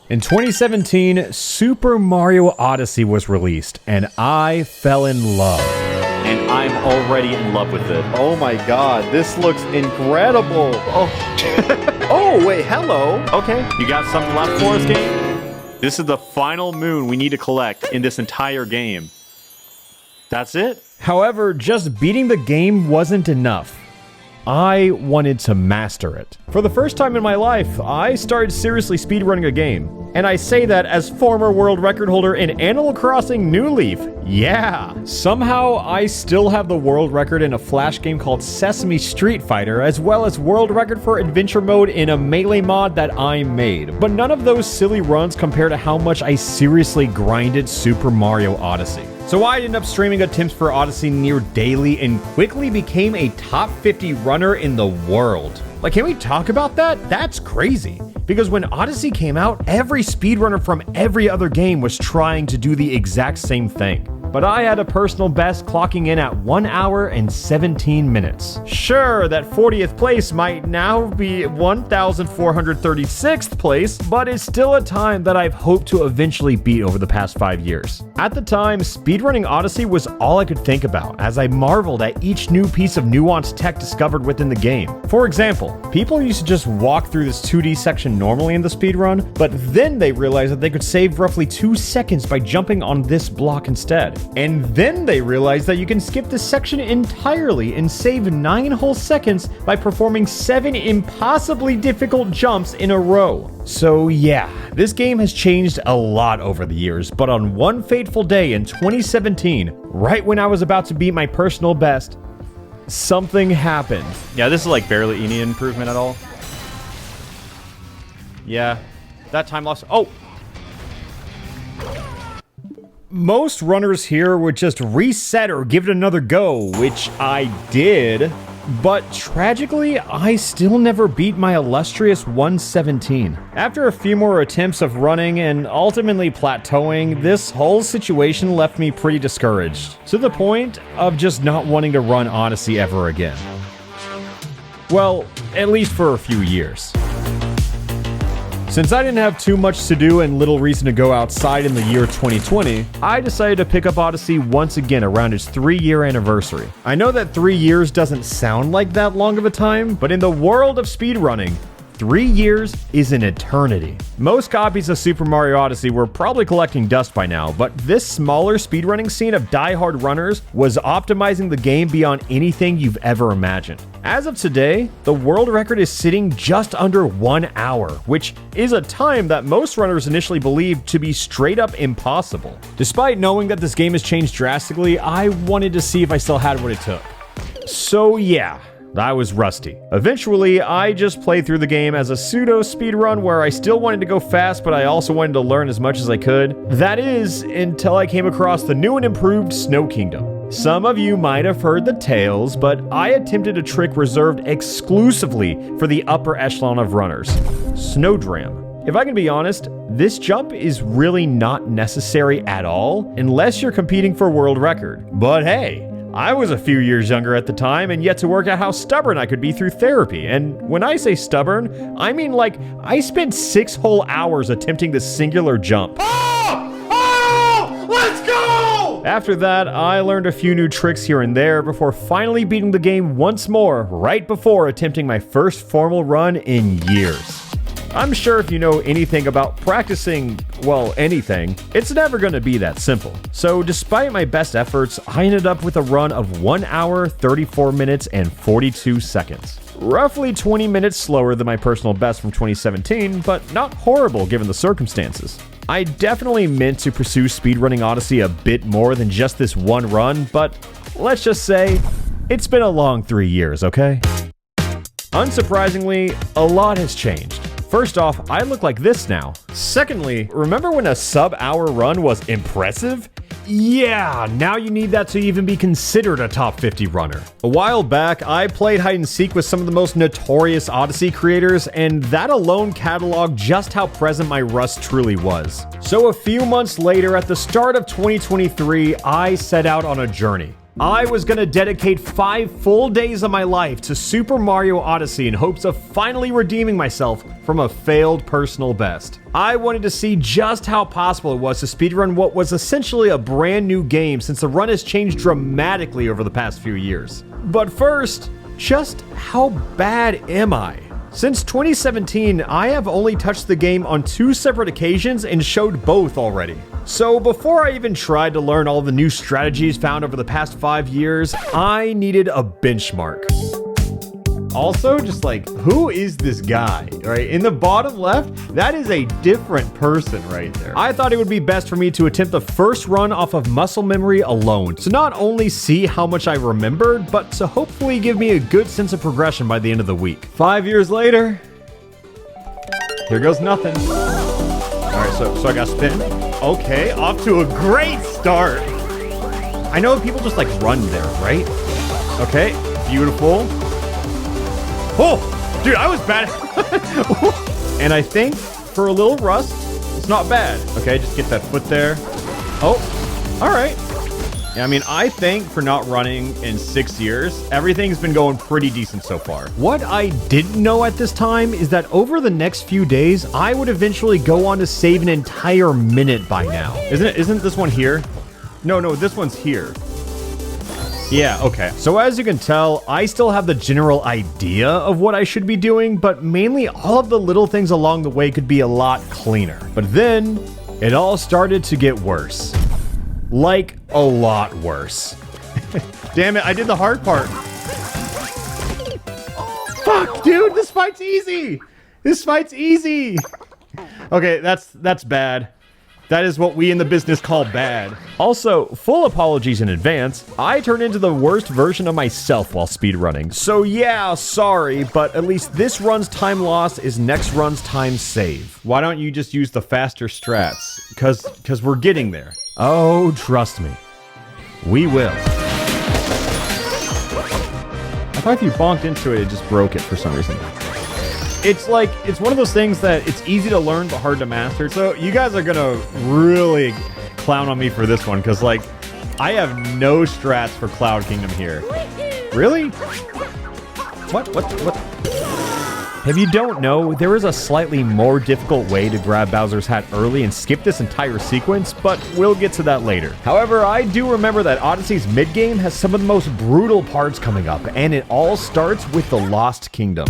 In 2017, Super Mario Odyssey was released, and I fell in love. And I'm already in love with it. Oh my god, this looks incredible. Oh, oh wait, hello. Okay, you got something left for us, game? This is the final moon we need to collect in this entire game. That's it? However, just beating the game wasn't enough. I wanted to master it. For the first time in my life, I started seriously speedrunning a game. And I say that as former world record holder in Animal Crossing New Leaf. Yeah! Somehow, I still have the world record in a Flash game called Sesame Street Fighter, as well as world record for adventure mode in a Melee mod that I made. But none of those silly runs compare to how much I seriously grinded Super Mario Odyssey. So I ended up streaming attempts for Odyssey near daily and quickly became a top 50 runner in the world. Like, can we talk about that? That's crazy. Because when Odyssey came out, every speedrunner from every other game was trying to do the exact same thing. But I had a personal best clocking in at 1 hour and 17 minutes. Sure, that 40th place might now be 1,436th place, but it's still a time that I've hoped to eventually beat over the past 5 years. At the time, speedrunning Odyssey was all I could think about, as I marveled at each new piece of nuanced tech discovered within the game. For example, people used to just walk through this 2D section normally in the speedrun, but then they realized that they could save roughly 2 seconds by jumping on this block instead. And then they realized that you can skip this section entirely and save 9 whole seconds by performing 7 impossibly difficult jumps in a row. So yeah, this game has changed a lot over the years, but on one fateful day in 2017, right when I was about to beat my personal best, something happened. Yeah, this is like barely any improvement at all. Yeah, that time loss. Oh! Most runners here would just reset or give it another go, which I did, but tragically, I still never beat my illustrious 117. After a few more attempts of running and ultimately plateauing, this whole situation left me pretty discouraged, to the point of just not wanting to run Odyssey ever again. Well, at least for a few years. Since I didn't have too much to do and little reason to go outside in the year 2020, I decided to pick up Odyssey once again around its 3-year anniversary. I know that 3 years doesn't sound like that long of a time, but in the world of speedrunning, 3 years is an eternity. Most copies of Super Mario Odyssey were probably collecting dust by now, but this smaller speedrunning scene of die-hard runners was optimizing the game beyond anything you've ever imagined. As of today, the world record is sitting just under 1 hour, which is a time that most runners initially believed to be straight up impossible. Despite knowing that this game has changed drastically, I wanted to see if I still had what it took. So yeah, I was rusty. Eventually, I just played through the game as a pseudo speedrun where I still wanted to go fast, but I also wanted to learn as much as I could. That is, until I came across the new and improved Snow Kingdom. Some of you might have heard the tales, but I attempted a trick reserved exclusively for the upper echelon of runners: Snowdram. If I can be honest, this jump is really not necessary at all unless you're competing for world record. But hey, I was a few years younger at the time and yet to work out how stubborn I could be through therapy. And when I say stubborn, I mean like I spent 6 whole hours attempting this singular jump. Oh! Let's go! After that, I learned a few new tricks here and there before finally beating the game once more right before attempting my first formal run in years. I'm sure if you know anything about practicing, well, anything, it's never going to be that simple. So despite my best efforts, I ended up with a run of 1 hour, 34 minutes, and 42 seconds. Roughly 20 minutes slower than my personal best from 2017, but not horrible given the circumstances. I definitely meant to pursue speedrunning Odyssey a bit more than just this one run, but let's just say, it's been a long 3 years, okay? Unsurprisingly, a lot has changed. First off, I look like this now. Secondly, remember when a sub-hour run was impressive? Yeah, now you need that to even be considered a top 50 runner. A while back, I played hide and seek with some of the most notorious Odyssey creators, and that alone cataloged just how present my rust truly was. So a few months later, at the start of 2023, I set out on a journey. I was gonna dedicate 5 full days of my life to Super Mario Odyssey in hopes of finally redeeming myself from a failed personal best. I wanted to see just how possible it was to speedrun what was essentially a brand new game since the run has changed dramatically over the past few years. But first, just how bad am I? Since 2017, I have only touched the game on 2 separate occasions and showed both already. So before I even tried to learn all the new strategies found over the past 5 years, I needed a benchmark. Also, just like, who is this guy, right? In the bottom left, that is a different person right there. I thought it would be best for me to attempt the first run off of muscle memory alone, to not only see how much I remembered, but to hopefully give me a good sense of progression by the end of the week. 5 years later, here goes nothing. All right, so I got spin. Okay, off to a great start. I know people just like run there, right? Okay, beautiful. Oh, dude, I was bad. And I think for a little rust, it's not bad. Okay, just get that foot there. Oh, all right. Yeah, I mean, I think for not running in 6 years, everything's been going pretty decent so far. What I didn't know at this time is that over the next few days, I would eventually go on to save an entire minute by now. Isn't this one here? No, this one's here. Yeah, okay. So as you can tell, I still have the general idea of what I should be doing, but mainly all of the little things along the way could be a lot cleaner. But then, it all started to get worse. Like, a lot worse. Damn it, I did the hard part. Fuck, dude, this fight's easy! This fight's easy! Okay, that's bad. That is what we in the business call bad. Also, full apologies in advance, I turned into the worst version of myself while speedrunning. So yeah, sorry, but at least this run's time loss is next run's time save. Why don't you just use the faster strats? Cause we're getting there. Oh, trust me. We will. I thought if you bonked into it, it just broke it for some reason. It's like, it's one of those things that it's easy to learn but hard to master. So you guys are gonna really clown on me for this one, because like, I have no strats for Cloud Kingdom here. Really? What? If you don't know, there is a slightly more difficult way to grab Bowser's hat early and skip this entire sequence, but we'll get to that later. However, I do remember that Odyssey's mid-game has some of the most brutal parts coming up, and it all starts with the Lost Kingdom.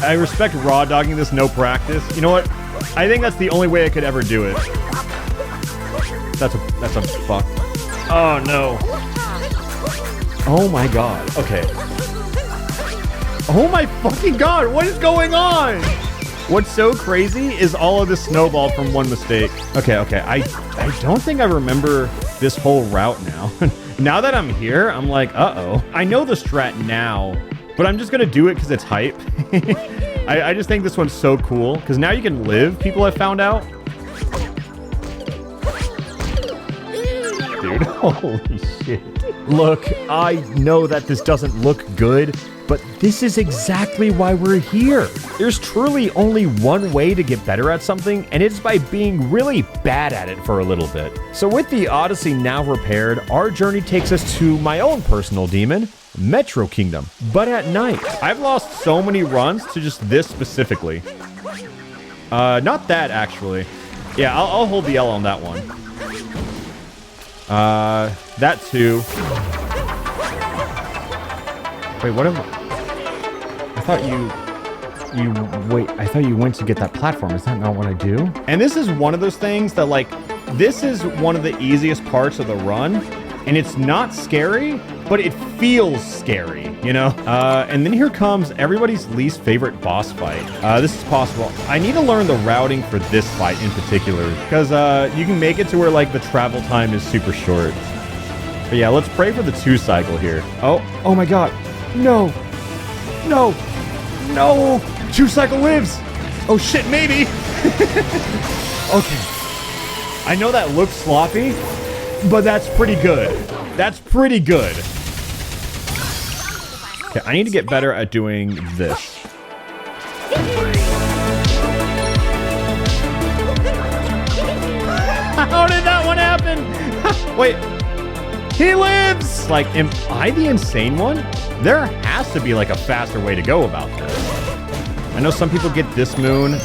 I respect raw dogging this no practice. You know what? I think that's the only way I could ever do it. That's a fuck. Oh no. Oh my god. Okay. Oh my fucking god, what is going on? What's so crazy is all of this snowballed from one mistake. Okay. I don't think I remember this whole route now. Now that I'm here, I'm like, uh-oh. I know the strat now, but I'm just gonna do it because it's hype. I just think this one's so cool, because now you can live, people have found out. Dude, holy shit. Look, I know that this doesn't look good, but this is exactly why we're here. There's truly only one way to get better at something, and it's by being really bad at it for a little bit. So with the Odyssey now repaired, our journey takes us to my own personal demon, Metro Kingdom, but at night. I've lost so many runs to just this specifically. Not that, actually. Yeah, I'll hold the L on that one. That too. Wait, what am I thought I thought you went to get that platform. Is that not what I do? And this is one of those things that, like, this is one of the easiest parts of the run, and it's not scary, but it feels scary, you know? And then here comes everybody's least favorite boss fight. This is possible. I need to learn the routing for this fight in particular, because you can make it to where, like, the travel time is super short. But yeah, let's pray for the 2 cycle here. Oh my god. No. 2 cycle lives. Oh shit, maybe. Okay. I know that looks sloppy, but that's pretty good. That's pretty good. Okay, I need to get better at doing this. How did that one happen? Wait. He lives! Like, am I the insane one? There has to be, like, a faster way to go about this. I know some people get this moon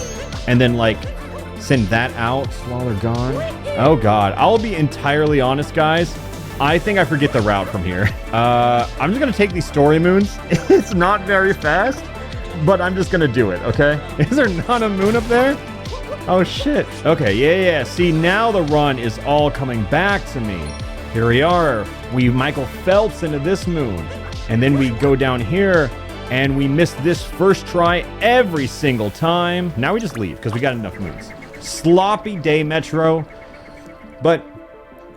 and then, like, send that out while they're gone. Oh, God. I'll be entirely honest, guys. I think I forget the route from here. I'm just going to take these story moons. It's not very fast, but I'm just going to do it, okay? Is there not a moon up there? Oh, shit. Okay, yeah. See, now the run is all coming back to me. Here we are. We Michael Phelps into this moon. And then we go down here, and we miss this first try every single time. Now we just leave, because we got enough moons. Sloppy day, Metro. But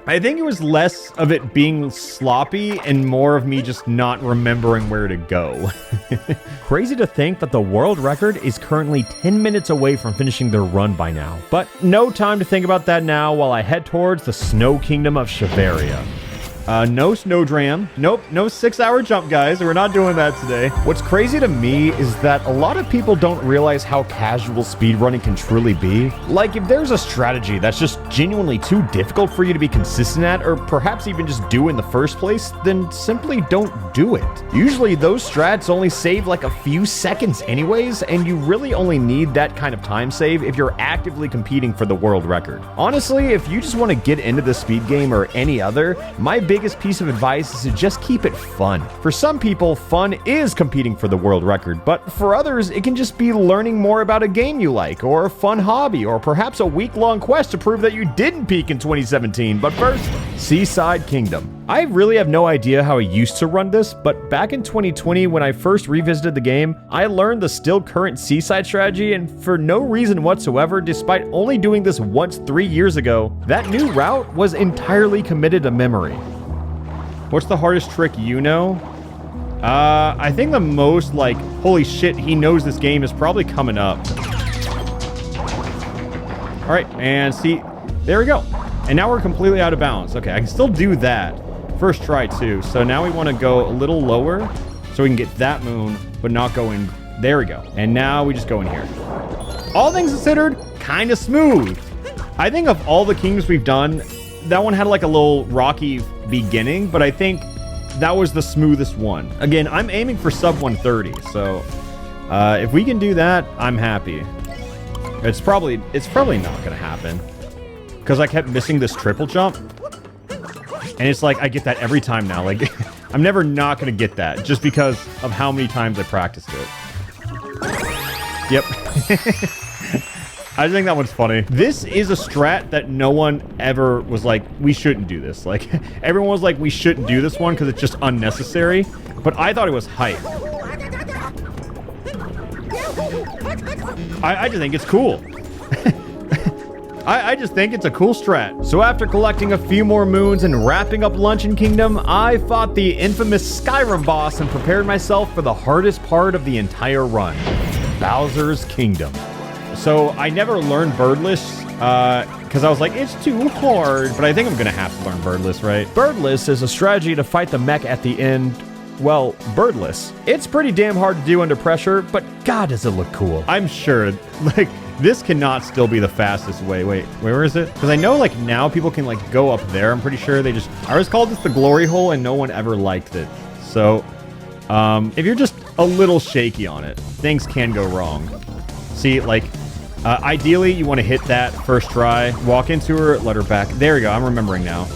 I think it was less of it being sloppy and more of me just not remembering where to go. Crazy to think that the world record is currently 10 minutes away from finishing their run by now. But no time to think about that now while I head towards the Snow Kingdom of Shiveria. No Snowdram. Nope, no 6-hour jump, guys. We're not doing that today. What's crazy to me is that a lot of people don't realize how casual speedrunning can truly be. Like, if there's a strategy that's just genuinely too difficult for you to be consistent at, or perhaps even just do in the first place, then simply don't do it. Usually, those strats only save like a few seconds anyways, and you really only need that kind of time save if you're actively competing for the world record. Honestly, if you just want to get into the speed game or any other, my biggest piece of advice is to just keep it fun. For some people, fun is competing for the world record, but for others, it can just be learning more about a game you like, or a fun hobby, or perhaps a week-long quest to prove that you didn't peak in 2017. But first, Seaside Kingdom. I really have no idea how I used to run this, but back in 2020 when I first revisited the game, I learned the still current Seaside strategy, and for no reason whatsoever, despite only doing this once 3 years ago, that new route was entirely committed to memory. What's the hardest trick you know? I think the most, like, holy shit, he knows this game is probably coming up. All right, and see, there we go. And now we're completely out of bounds. Okay, I can still do that. First try, too. So now we want to go a little lower so we can get that moon, but not go in. There we go. And now we just go in here. All things considered, kind of smooth. I think of all the kingdoms we've done, that one had like a little rocky beginning, but I think that was the smoothest one. Again, I'm aiming for sub 130, so if we can do that, I'm happy. It's probably not gonna happen because I kept missing this triple jump, and it's like I get that every time now. Like I'm never not gonna get that just because of how many times I practiced it. Yep. I think that one's funny. This is a strat that no one ever was like, we shouldn't do this. Like, everyone was like, we shouldn't do this one because it's just unnecessary. But I thought it was hype. I just think it's cool. I just think it's a cool strat. So after collecting a few more moons and wrapping up Luncheon Kingdom, I fought the infamous Skyrim boss and prepared myself for the hardest part of the entire run, Bowser's Kingdom. So I never learned Birdless because I was like, it's too hard, but I think I'm gonna have to learn Birdless, right? Birdless is a strategy to fight the mech at the end. Well, birdless. It's pretty damn hard to do under pressure, but God, does it look cool. I'm sure, like, this cannot still be the fastest way. Wait, where is it? Because I know, like, now people can, like, go up there. I'm pretty sure they just... I always called this the glory hole, and no one ever liked it. So, if you're just a little shaky on it, things can go wrong. See, like, ideally, you want to hit that first try, walk into her, let her back. There we go. I'm remembering now.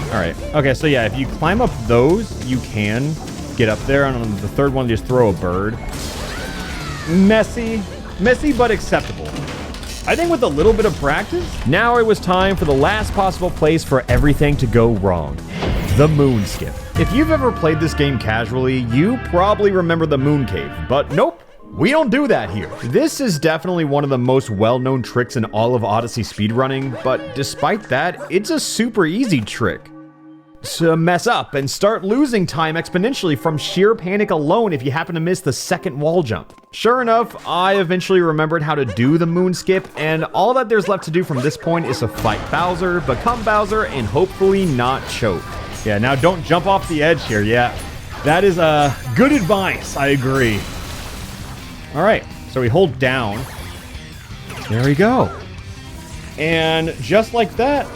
All right. Okay, so yeah, if you climb up those, you can get up there. And on the third one, just throw a bird. Messy, but acceptable. I think with a little bit of practice, now it was time for the last possible place for everything to go wrong. The moon skip. If you've ever played this game casually, you probably remember the moon cave, but nope. We don't do that here. This is definitely one of the most well-known tricks in all of Odyssey speedrunning, but despite that, it's a super easy trick to mess up and start losing time exponentially from sheer panic alone if you happen to miss the second wall jump. Sure enough, I eventually remembered how to do the moon skip, and all that there's left to do from this point is to fight Bowser, become Bowser, and hopefully not choke. Yeah, now don't jump off the edge here. Yeah, that is good advice. I agree. All right, so we hold down. There we go. And just like that,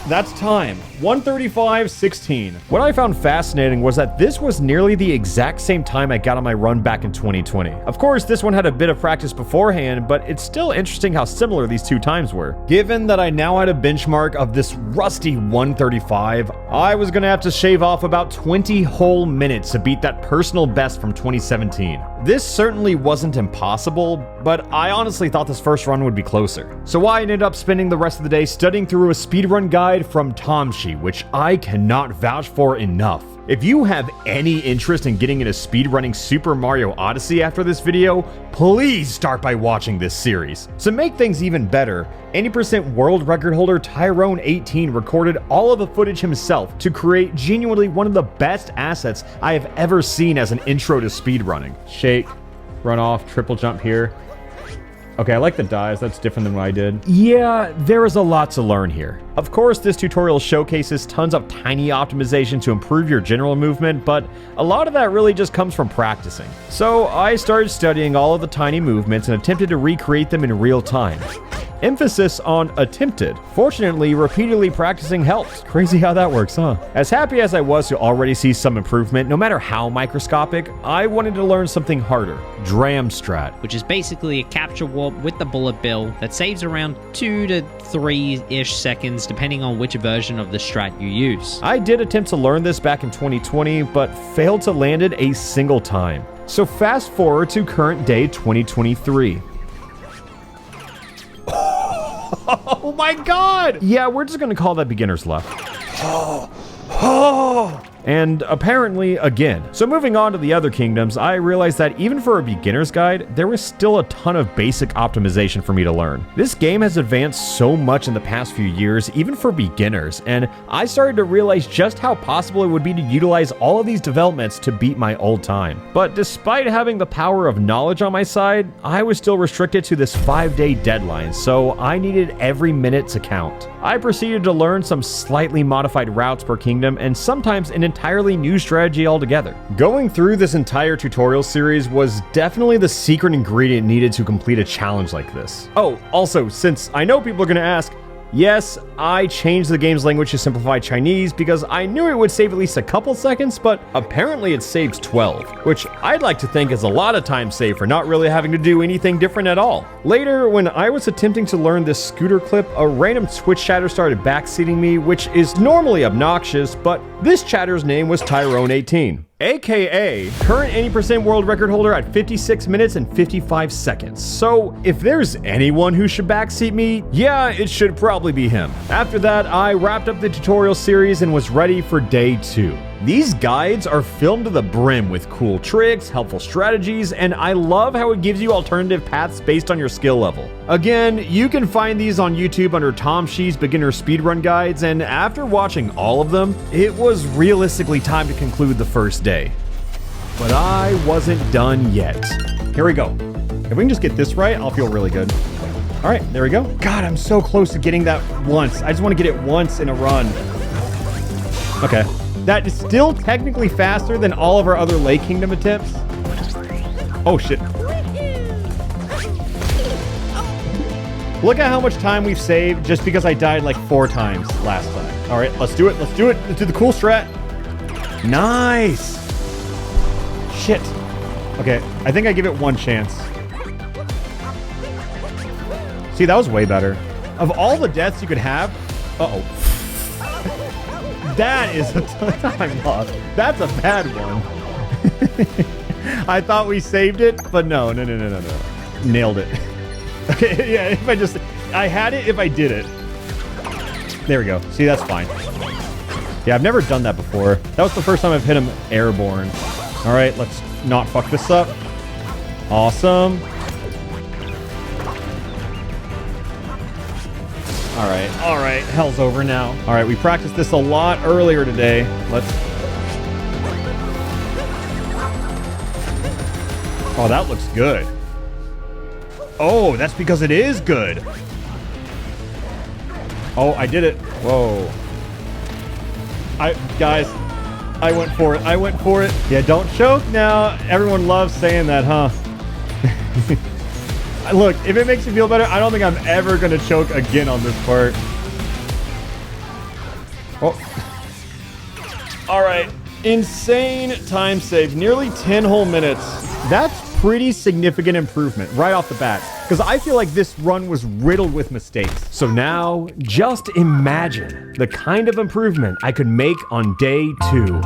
that's time. 1:35:16. What I found fascinating was that this was nearly the exact same time I got on my run back in 2020. Of course, this one had a bit of practice beforehand, but it's still interesting how similar these two times were. Given that I now had a benchmark of this rusty 1:35, I was gonna have to shave off about 20 whole minutes to beat that personal best from 2017. This certainly wasn't impossible, but I honestly thought this first run would be closer. So I ended up spending the rest of the day studying through a speedrun guide from Tomshiii, which I cannot vouch for enough. If you have any interest in getting into speedrunning Super Mario Odyssey after this video, please start by watching this series. To make things even better, 80% world record holder Tyrone18 recorded all of the footage himself to create genuinely one of the best assets I have ever seen as an intro to speedrunning. Shake, run off, triple jump here. Okay, I like the dives, that's different than what I did. Yeah, there is a lot to learn here. Of course, this tutorial showcases tons of tiny optimization to improve your general movement, but a lot of that really just comes from practicing. So I started studying all of the tiny movements and attempted to recreate them in real time. Emphasis on attempted. Fortunately, repeatedly practicing helped. Crazy how that works, huh? As happy as I was to already see some improvement, no matter how microscopic, I wanted to learn something harder. Dram strat. Which is basically a capture warp with the bullet bill that saves around 2 to 3-ish seconds depending on which version of the strat you use. I did attempt to learn this back in 2020, but failed to land it a single time. So fast forward to current day 2023. Oh my god! Yeah, we're just gonna call that beginner's luck. And apparently again. So moving on to the other kingdoms, I realized that even for a beginner's guide, there was still a ton of basic optimization for me to learn. This game has advanced so much in the past few years, even for beginners, and I started to realize just how possible it would be to utilize all of these developments to beat my old time. But despite having the power of knowledge on my side, I was still restricted to this 5-day deadline, so I needed every minute to count. I proceeded to learn some slightly modified routes per kingdom and sometimes an entirely new strategy altogether. Going through this entire tutorial series was definitely the secret ingredient needed to complete a challenge like this. Oh, also, since I know people are gonna ask, yes, I changed the game's language to simplify Chinese because I knew it would save at least a couple seconds, but apparently it saves 12, which I'd like to think is a lot of time saved for not really having to do anything different at all. Later, when I was attempting to learn this scooter clip, a random Twitch chatter started backseating me, which is normally obnoxious, but this chatter's name was Tyrone18. AKA current 80% world record holder at 56 minutes and 55 seconds. So if there's anyone who should backseat me, yeah, it should probably be him. After that, I wrapped up the tutorial series and was ready for day 2. These guides are filled to the brim with cool tricks, helpful strategies, and I love how it gives you alternative paths based on your skill level. Again, you can find these on YouTube under Tomshii's beginner speedrun guides, and after watching all of them, it was realistically time to conclude the first day. But I wasn't done yet. Here we go. If we can just get this right, I'll feel really good. All right, there we go. God, I'm so close to getting that once. I just want to get it once in a run. Okay. That is still technically faster than all of our other Lake Kingdom attempts. Oh shit. Look at how much time we've saved just because I died like 4 times last time. All right, let's do it. Let's do it. Let's do the cool strat. Nice. Shit. Okay, I think I give it one chance. See, that was way better. Of all the deaths you could have, uh-oh. That is a time loss. That's a bad one. I thought we saved it, but no. Nailed it. Okay, yeah, I had it if I did it. There we go. See, that's fine. Yeah, I've never done that before. That was the first time I've hit him airborne. All right, let's not fuck this up. Awesome. All right, hell's over now. All right, we practiced this a lot earlier today. Oh, that looks good. Oh, that's because it is good. Oh, I did it. Whoa. Guys, I went for it. Yeah, don't choke now. Everyone loves saying that, huh? Look, if it makes you feel better, I don't think I'm ever going to choke again on this part. All right, insane time save, nearly 10 whole minutes. That's pretty significant improvement right off the bat, because I feel like this run was riddled with mistakes. So now, just imagine the kind of improvement I could make on day 2.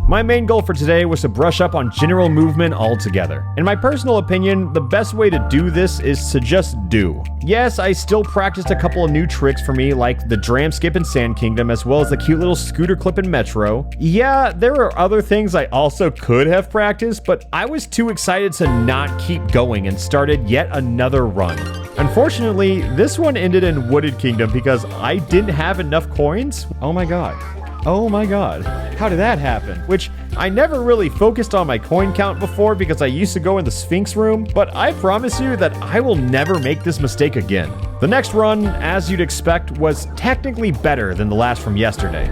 My main goal for today was to brush up on general movement altogether. In my personal opinion, the best way to do this is to just do. Yes, I still practiced a couple of new tricks for me, like the dram skip in Sand Kingdom, as well as the cute little scooter clip in Metro. Yeah, there are other things I also could have practiced, but I was too excited to not keep going and started yet another run. Unfortunately, this one ended in Wooded Kingdom because I didn't have enough coins. Oh my god. Oh my god, how did that happen? Which, I never really focused on my coin count before because I used to go in the Sphinx room, but I promise you that I will never make this mistake again. The next run, as you'd expect, was technically better than the last from yesterday.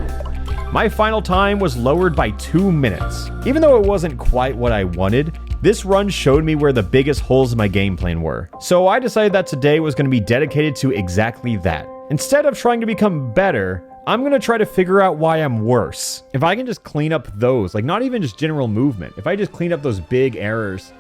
My final time was lowered by 2 minutes. Even though it wasn't quite what I wanted, this run showed me where the biggest holes in my game plan were. So I decided that today was going to be dedicated to exactly that. Instead of trying to become better, I'm going to try to figure out why I'm worse. If I can just clean up those, like not even just general movement, if I just clean up those big errors,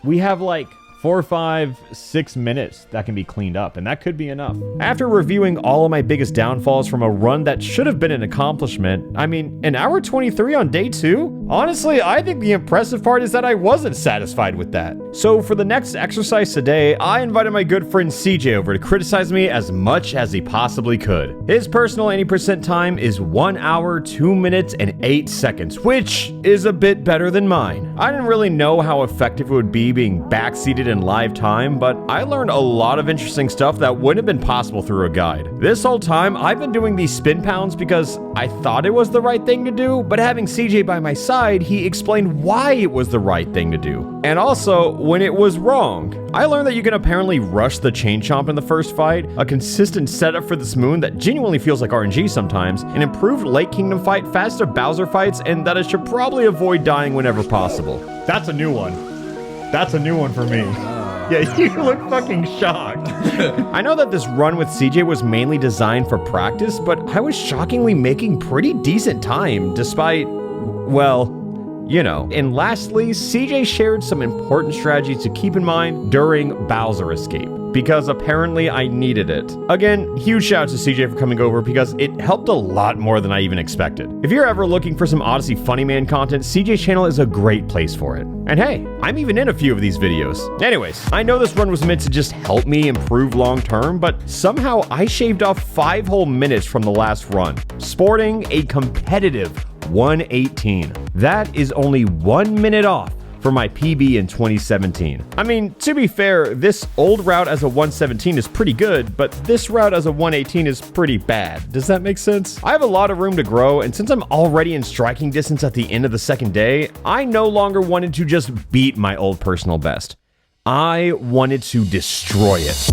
we have like 4, 5, 6 minutes that can be cleaned up, and that could be enough. After reviewing all of my biggest downfalls from a run that should have been an accomplishment, I mean, an hour 23 on day 2? Honestly, I think the impressive part is that I wasn't satisfied with that. So for the next exercise today, I invited my good friend CJ over to criticize me as much as he possibly could. His personal 80% time is 1 hour, 2 minutes, and 8 seconds, which is a bit better than mine. I didn't really know how effective it would be being backseated in live time, but I learned a lot of interesting stuff that wouldn't have been possible through a guide. This whole time, I've been doing these spin pounds because I thought it was the right thing to do, but having CJ by my side, he explained why it was the right thing to do. And also, when it was wrong. I learned that you can apparently rush the chain chomp in the first fight, a consistent setup for this moon that genuinely feels like RNG sometimes, an improved Lake Kingdom fight, faster Bowser fights, and that I should probably avoid dying whenever possible. That's a new one. That's a new one for me. Yeah, you look fucking shocked. I know that this run with CJ was mainly designed for practice, but I was shockingly making pretty decent time despite, well, you know. And lastly, CJ shared some important strategies to keep in mind during Bowser Escape, because apparently I needed it. Again, huge shout out to CJ for coming over because it helped a lot more than I even expected. If you're ever looking for some Odyssey Funny Man content, CJ's channel is a great place for it. And hey, I'm even in a few of these videos. Anyways, I know this run was meant to just help me improve long term, but somehow I shaved off 5 whole minutes from the last run, sporting a competitive 118. That is only 1 minute off for my PB in 2017. I mean, to be fair, this old route as a 117 is pretty good, but this route as a 118 is pretty bad. Does that make sense? I have a lot of room to grow, and since I'm already in striking distance at the end of the second day, I no longer wanted to just beat my old personal best. I wanted to destroy it.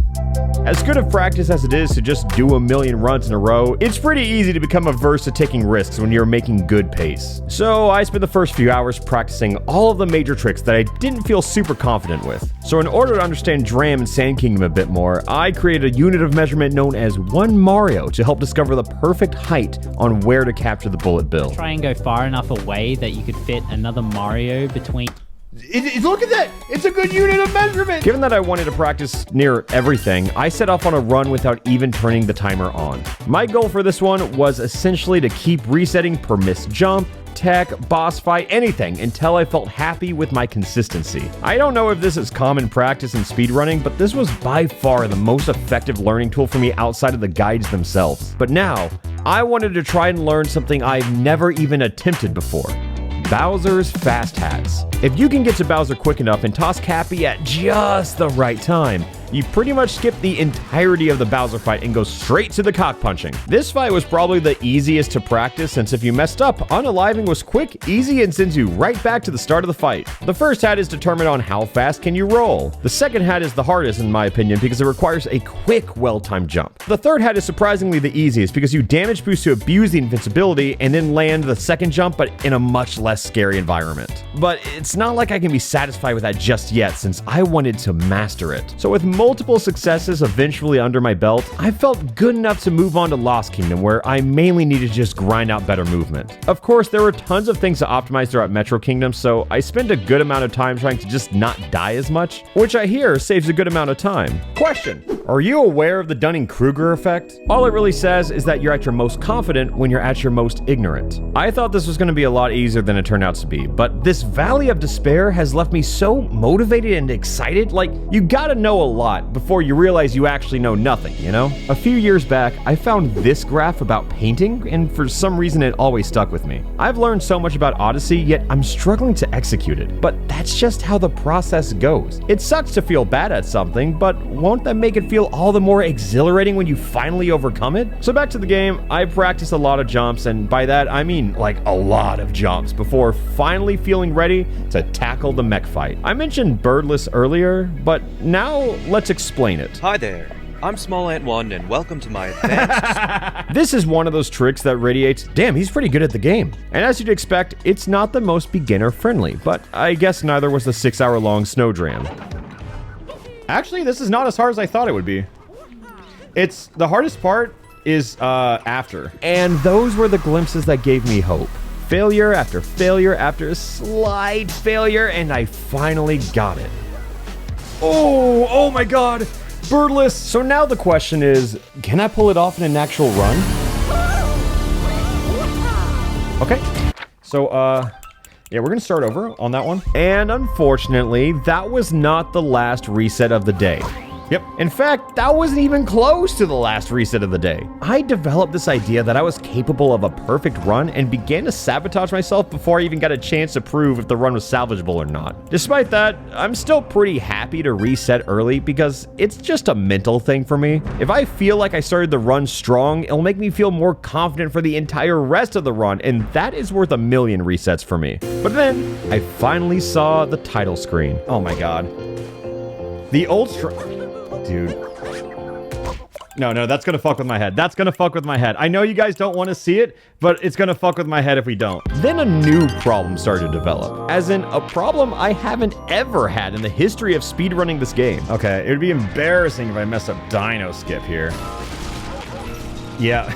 As good of practice as it is to just do a million runs in a row, it's pretty easy to become averse to taking risks when you're making good pace. So I spent the first few hours practicing all of the major tricks that I didn't feel super confident with. So in order to understand Dram and Sand Kingdom a bit more, I created a unit of measurement known as 1 Mario to help discover the perfect height on where to capture the bullet bill. Try and go far enough away that you could fit another Mario between. Look at that! It's a good unit of measurement! Given that I wanted to practice near everything, I set off on a run without even turning the timer on. My goal for this one was essentially to keep resetting per missed jump, tech, boss fight, anything until I felt happy with my consistency. I don't know if this is common practice in speedrunning, but this was by far the most effective learning tool for me outside of the guides themselves. But now, I wanted to try and learn something I've never even attempted before. Bowser's fast hats. If you can get to Bowser quick enough and toss Cappy at just the right time, you pretty much skip the entirety of the Bowser fight and go straight to the cock punching. This fight was probably the easiest to practice since if you messed up, unaliving was quick, easy, and sends you right back to the start of the fight. The first hat is determined on how fast can you roll. The second hat is the hardest in my opinion because it requires a quick, well-timed jump. The third hat is surprisingly the easiest because you damage boost to abuse the invincibility and then land the second jump but in a much less scary environment. But it's not like I can be satisfied with that just yet since I wanted to master it. So with multiple successes eventually under my belt, I felt good enough to move on to Lost Kingdom, where I mainly needed to just grind out better movement. Of course, there were tons of things to optimize throughout Metro Kingdom, so I spent a good amount of time trying to just not die as much, which I hear saves a good amount of time. Question: are you aware of the Dunning-Kruger effect? All it really says is that you're at your most confident when you're at your most ignorant. I thought this was going to be a lot easier than it turned out to be, but this valley of despair has left me so motivated and excited. Like, you gotta know a lot before you realize you actually know nothing, you know? A few years back, I found this graph about painting, and for some reason it always stuck with me. I've learned so much about Odyssey, yet I'm struggling to execute it. But that's just how the process goes. It sucks to feel bad at something, but won't that make it feel all the more exhilarating when you finally overcome it? So back to the game, I practiced a lot of jumps, and by that I mean like a lot of jumps, before finally feeling ready to tackle the mech fight. I mentioned birdless earlier, but now let's explain it. Hi there, I'm Small Ant 1 and welcome to my advanced... This is one of those tricks that radiates, damn, he's pretty good at the game. And as you'd expect, it's not the most beginner friendly, but I guess neither was the 6-hour-long snowdram. Actually, this is not as hard as I thought it would be. It's, the hardest part is after. And those were the glimpses that gave me hope. Failure after slight failure, and I finally got it. Oh my god, birdless. So now the question is, can I pull it off in an actual run? Okay, so yeah, we're gonna start over on that one. And unfortunately, that was not the last reset of the day. Yep. In fact, that wasn't even close to the last reset of the day. I developed this idea that I was capable of a perfect run and began to sabotage myself before I even got a chance to prove if the run was salvageable or not. Despite that, I'm still pretty happy to reset early because it's just a mental thing for me. If I feel like I started the run strong, it'll make me feel more confident for the entire rest of the run, and that is worth 1,000,000 resets for me. But then, I finally saw the title screen. Oh my god. The ultra... Dude. No, that's gonna fuck with my head. That's gonna fuck with my head. I know you guys don't want to see it, but it's gonna fuck with my head if we don't. Then a new problem started to develop. As in, a problem I haven't ever had in the history of speedrunning this game. Okay, it would be embarrassing if I mess up Dino Skip here. Yeah.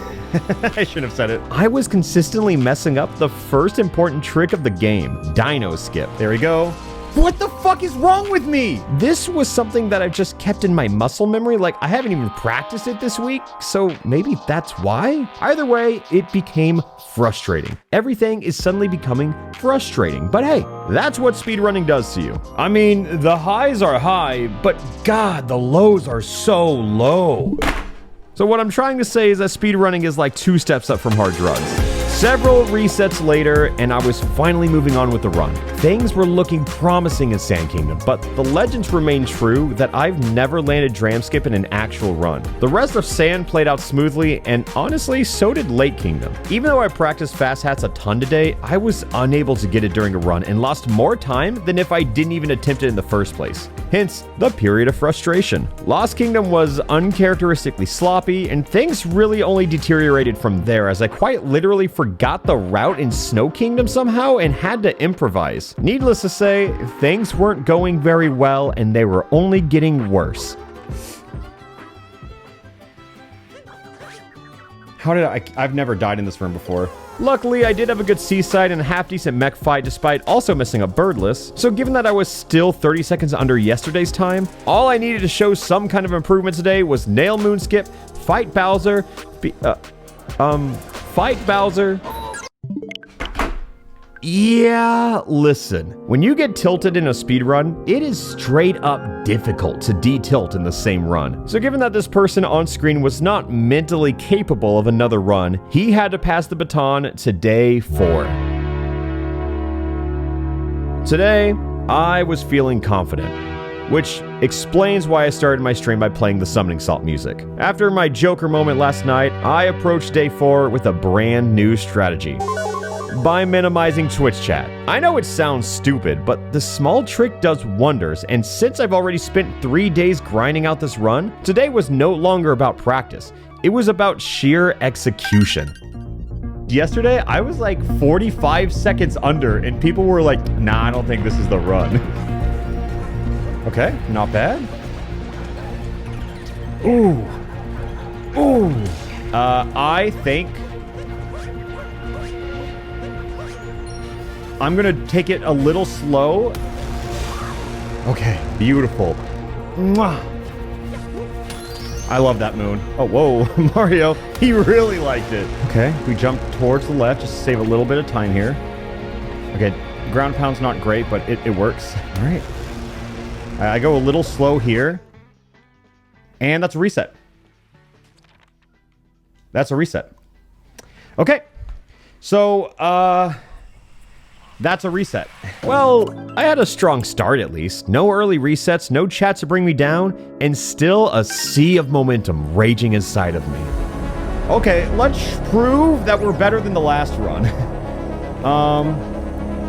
I should have said it. I was consistently messing up the first important trick of the game, Dino Skip. There we go. What the fuck is wrong with me? This was something that I've just kept in my muscle memory, like I haven't even practiced it this week, so maybe that's why? Either way, it became frustrating. Everything is suddenly becoming frustrating, but hey, that's what speedrunning does to you. I mean, the highs are high, but god, the lows are so low. So what I'm trying to say is that speedrunning is like 2 steps up from hard drugs. Several resets later, and I was finally moving on with the run. Things were looking promising in Sand Kingdom, but the legends remain true that I've never landed Dram Skip in an actual run. The rest of Sand played out smoothly, and honestly, so did Lake Kingdom. Even though I practiced fast hats a ton today, I was unable to get it during a run and lost more time than if I didn't even attempt it in the first place. Hence, the period of frustration. Lost Kingdom was uncharacteristically sloppy, and things really only deteriorated from there as I quite literally forgot the route in Snow Kingdom somehow and had to improvise. Needless to say, things weren't going very well and they were only getting worse. How did I've never died in this room before. Luckily, I did have a good seaside and a half-decent mech fight despite also missing a birdless, so given that I was still 30 seconds under yesterday's time, all I needed to show some kind of improvement today was nail Moonskip, fight Bowser, fight Bowser. Yeah, listen, when you get tilted in a speedrun, it is straight up difficult to de-tilt in the same run. So given that this person on screen was not mentally capable of another run, he had to pass the baton to day 4. Today, I was feeling confident, which explains why I started my stream by playing the Summoning Salt music. After my Joker moment last night, I approached day 4 with a brand new strategy. By minimizing Twitch chat. I know it sounds stupid, but the small trick does wonders, and since I've already spent 3 days grinding out this run, today was no longer about practice. It was about sheer execution. Yesterday, I was like 45 seconds under, and people were like, nah, I don't think this is the run. Okay, not bad. Ooh. Ooh. I think I'm gonna take it a little slow. Okay, beautiful. Mwah. I love that moon. Oh, whoa, Mario, he really liked it. Okay, we jump towards the left just to save a little bit of time here. Okay, ground pound's not great, but it works. All right. I go a little slow here. And that's a reset. That's a reset. Okay. So, that's a reset. Well, I had a strong start at least. No early resets, no chat to bring me down, and still a sea of momentum raging inside of me. Okay, let's prove that we're better than the last run.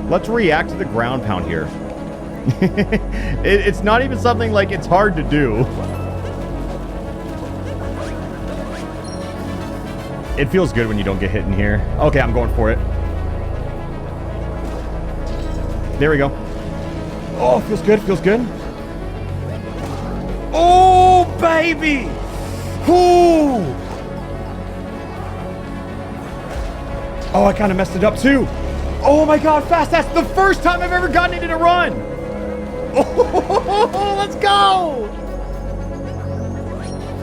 Let's react to the ground pound here. It's not even something like it's hard to do. It feels good when you don't get hit in here. Okay, I'm going for it. There we go. Oh, feels good, feels good. Oh, baby! Ooh! Oh, I kind of messed it up too. Oh my god, fast! That's the first time I've ever gotten it in a run! Oh, let's go!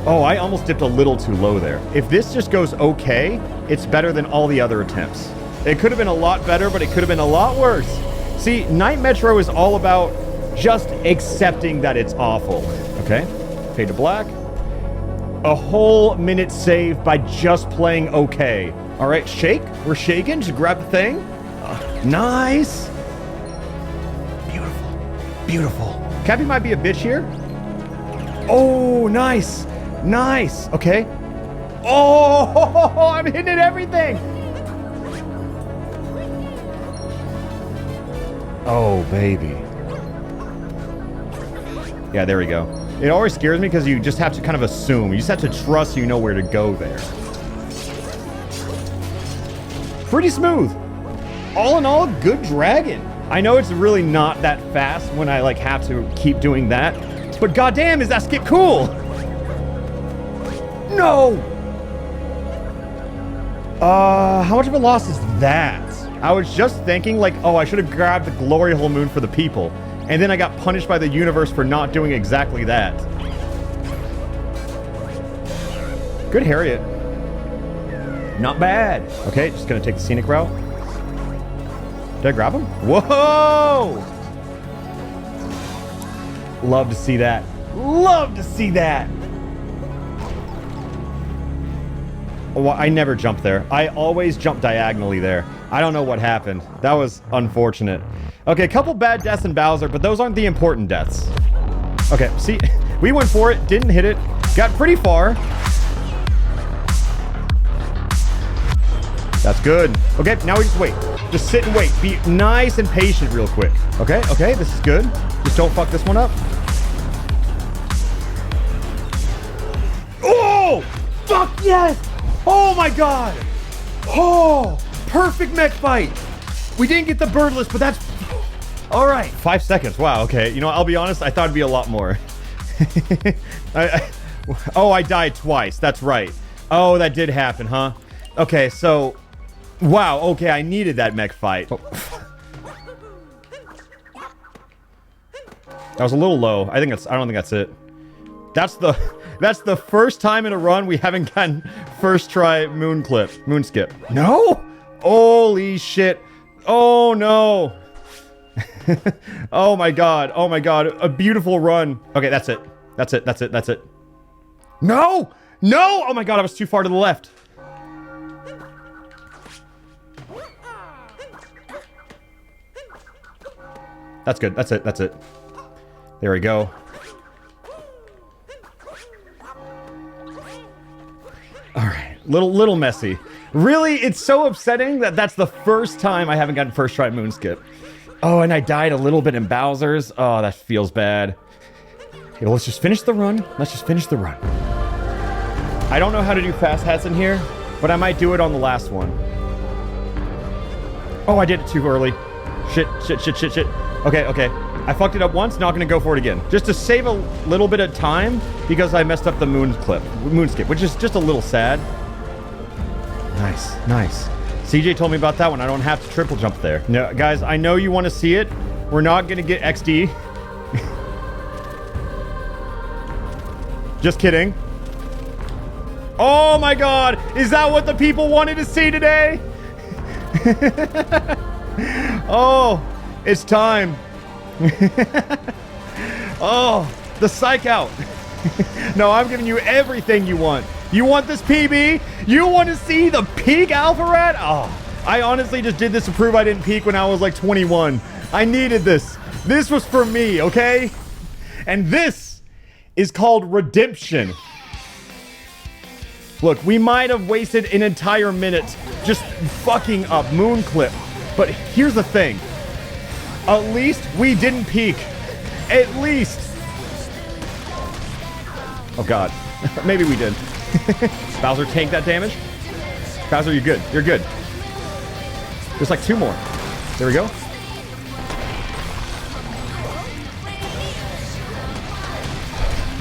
Oh, I almost dipped a little too low there. If this just goes okay, it's better than all the other attempts. It could have been a lot better, but it could have been a lot worse. See, Night Metro is all about just accepting that it's awful. Okay, fade to black. A whole minute saved by just playing okay. All right, shake. We're shaking. Just grab the thing. Nice. Beautiful. Beautiful. Cappy might be a bitch here. Oh, nice. Nice. Okay. Oh, I'm hitting everything. Oh, baby. Yeah, there we go. It always scares me because you just have to kind of assume. You just have to trust you know where to go there. Pretty smooth. All in all, good dragon. I know it's really not that fast when I like have to keep doing that, but goddamn, is that skip cool? No! How much of a loss is that? I was just thinking like, oh, I should have grabbed the glory hole moon for the people. And then I got punished by the universe for not doing exactly that. Good Harriet. Not bad. Okay, just gonna take the scenic route. Did I grab him? Whoa! Love to see that. Love to see that. Oh, I never jump there. I always jump diagonally there. I don't know what happened. That was unfortunate. Okay, a couple bad deaths in Bowser, but those aren't the important deaths. Okay, see, we went for it, didn't hit it, got pretty far. That's good. Okay, now we just wait. Just sit and wait. Be nice and patient real quick. Okay, okay, this is good. Just don't fuck this one up. Oh! Fuck yes! Oh my god! Oh! Perfect mech fight! We didn't get the birdless, but that's... Alright. 5 seconds. Wow, okay. You know, I'll be honest, I thought it'd be a lot more. Oh, I died twice. That's right. Oh, that did happen, huh? Okay, so... Wow, okay, I needed that mech fight. Oh. That was a little low. I don't think that's it. That's the first time in a run we haven't gotten first try moon skip. No? Holy shit. Oh no. Oh my god. Oh my god. A beautiful run. Okay, that's it. That's it. That's it. That's it. No! No! Oh my god, I was too far to the left. That's good. That's it. That's it. There we go. All right. Little messy. Really, it's so upsetting that that's the first time I haven't gotten first try moon skip. Oh, and I died a little bit in Bowser's. Oh, that feels bad. Okay, well, let's just finish the run. Let's just finish the run. I don't know how to do fast hats in here, but I might do it on the last one. Oh, I did it too early. Shit. Okay. I fucked it up once, not gonna go for it again. Just to save a little bit of time because I messed up the moon skip, which is just a little sad. Nice, nice. CJ told me about that one. I don't have to triple jump there. No, guys, I know you want to see it. We're not gonna get XD. Just kidding. Oh my God, is that what the people wanted to see today? Oh, it's time. Oh, the psych out. No, I'm giving you everything you want. You want this PB? You want to see the peak Alpharad? Oh, I honestly just did this to prove I didn't peak when I was like 21. I needed this. This was for me, okay? And this is called redemption. Look, we might have wasted an entire minute just fucking up Moon Clip. But here's the thing. At least we didn't peak. At least. Oh God. Maybe we did. Bowser, tank that damage. Bowser, you're good. You're good. There's like 2 more. There we go.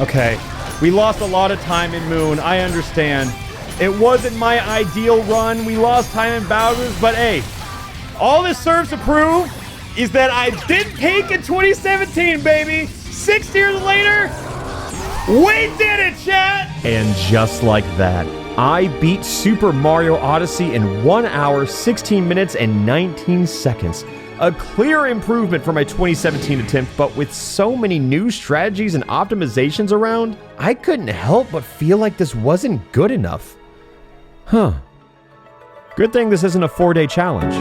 Okay. We lost a lot of time in Moon. I understand. It wasn't my ideal run. We lost time in Bowser's, but hey, all this serves to prove is that I did peak in 2017, baby. 6 years later, we did it, chat! And just like that, I beat Super Mario Odyssey in 1 hour, 16 minutes, and 19 seconds. A clear improvement from my 2017 attempt, but with so many new strategies and optimizations around, I couldn't help but feel like this wasn't good enough. Huh. Good thing this isn't a 4-day challenge.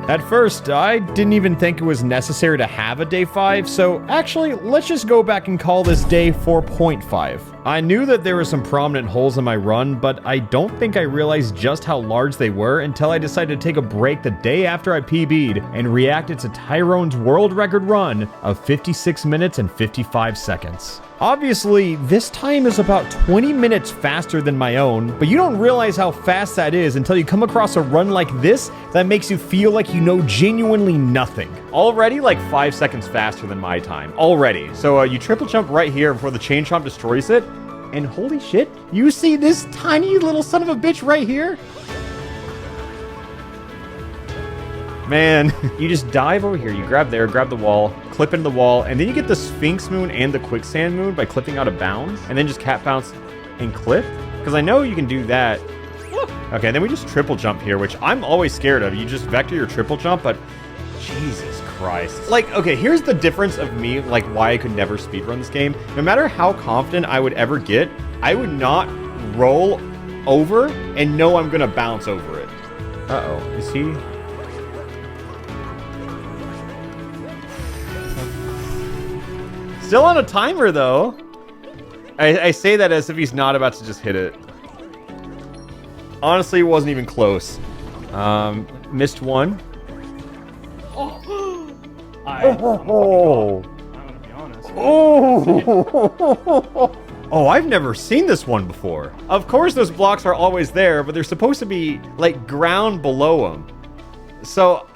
At first, I didn't even think it was necessary to have a day 5, so actually, let's just go back and call this day 4.5. I knew that there were some prominent holes in my run, but I don't think I realized just how large they were until I decided to take a break the day after I PB'd and reacted to Tyrone's world record run of 56 minutes and 55 seconds. Obviously, this time is about 20 minutes faster than my own, but you don't realize how fast that is until you come across a run like this that makes you feel like you know genuinely nothing. Already like 5 seconds faster than my time. Already. So you triple jump right here before the chain chomp destroys it, and holy shit, you see this tiny little son of a bitch right here? Man, you just dive over here, you grab there, grab the wall, clip into the wall, and then you get the Sphinx Moon and the Quicksand Moon by clipping out of bounds, and then just cat bounce and clip, because I know you can do that. Okay, then we just triple jump here, which I'm always scared of. You just vector your triple jump, but Jesus Christ. Like, okay, here's the difference of me, like why I could never speedrun this game. No matter how confident I would ever get, I would not roll over and know I'm gonna bounce over it. Uh-oh, is he... Still on a timer, though. I say that as if he's not about to just hit it. Honestly, it wasn't even close. Missed one. I'm gonna be honest. Oh, I've never seen this one before. Of course, those blocks are always there, but they're supposed to be, like, ground below them. So,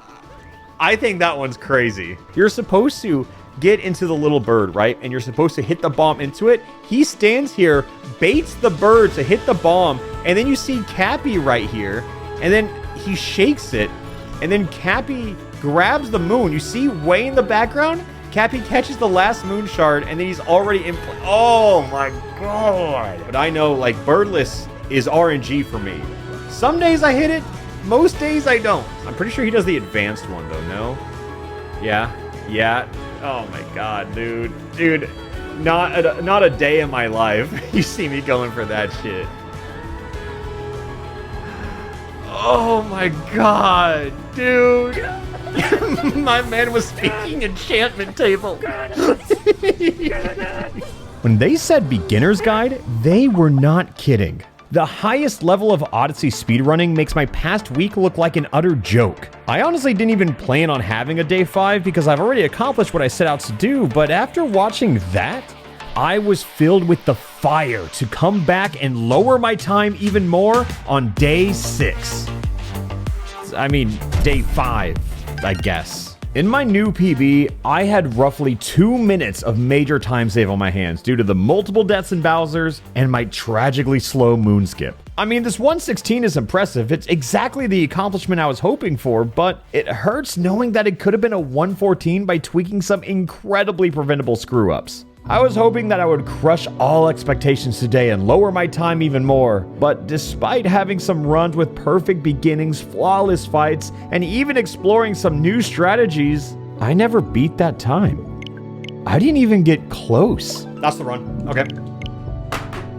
I think that one's crazy. You're supposed to get into the little bird, right? And you're supposed to hit the bomb into it. He stands here, baits the bird to hit the bomb, and then you see Cappy right here, and then he shakes it, and then Cappy grabs the moon. You see way in the background, Cappy catches the last moon shard, and then he's already in play. Oh my God. But I know, like, birdless is RNG for me. Some days I hit it, most days I don't. I'm pretty sure he does the advanced one though, no? Yeah. Oh my God, dude. Dude, not a day in my life. You see me going for that shit. Oh my God, dude. My man was speaking enchantment table. When they said beginner's guide, they were not kidding. The highest level of Odyssey speedrunning makes my past week look like an utter joke. I honestly didn't even plan on having a day 5 because I've already accomplished what I set out to do, but after watching that, I was filled with the fire to come back and lower my time even more on day 6. I mean, day 5, I guess. In my new PB, I had roughly 2 minutes of major time save on my hands due to the multiple deaths in Bowser's and my tragically slow moon skip. I mean, this 116 is impressive. It's exactly the accomplishment I was hoping for, but it hurts knowing that it could have been a 114 by tweaking some incredibly preventable screw-ups. I was hoping that I would crush all expectations today and lower my time even more, but despite having some runs with perfect beginnings, flawless fights, and even exploring some new strategies, I never beat that time. I didn't even get close. That's the run. Okay.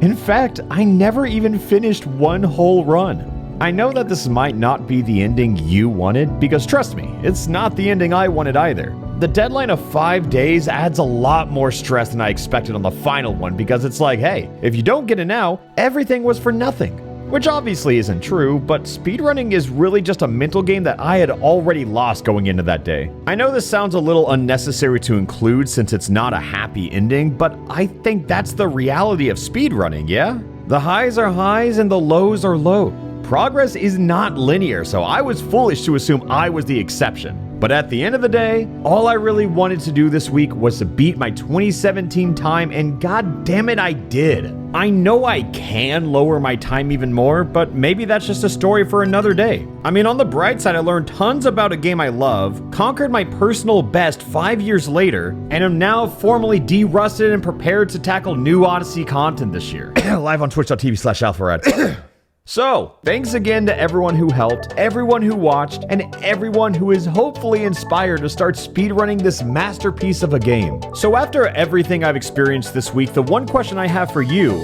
In fact, I never even finished one whole run. I know that this might not be the ending you wanted, because trust me, it's not the ending I wanted either. The deadline of 5 days adds a lot more stress than I expected on the final one, because it's like, hey, if you don't get it now, everything was for nothing. Which obviously isn't true, but speedrunning is really just a mental game that I had already lost going into that day. I know this sounds a little unnecessary to include since it's not a happy ending, but I think that's the reality of speedrunning, yeah? The highs are highs and the lows are low. Progress is not linear, so I was foolish to assume I was the exception. But at the end of the day, all I really wanted to do this week was to beat my 2017 time, and god damn it, I did. I know I can lower my time even more, but maybe that's just a story for another day. I mean, on the bright side, I learned tons about a game I love, conquered my personal best 5 years later, and am now formally de-rusted and prepared to tackle new Odyssey content this year. Live on twitch.tv/Alpharad. So, thanks again to everyone who helped, everyone who watched, and everyone who is hopefully inspired to start speedrunning this masterpiece of a game. So after everything I've experienced this week, the one question I have for you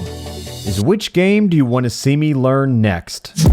is, which game do you want to see me learn next?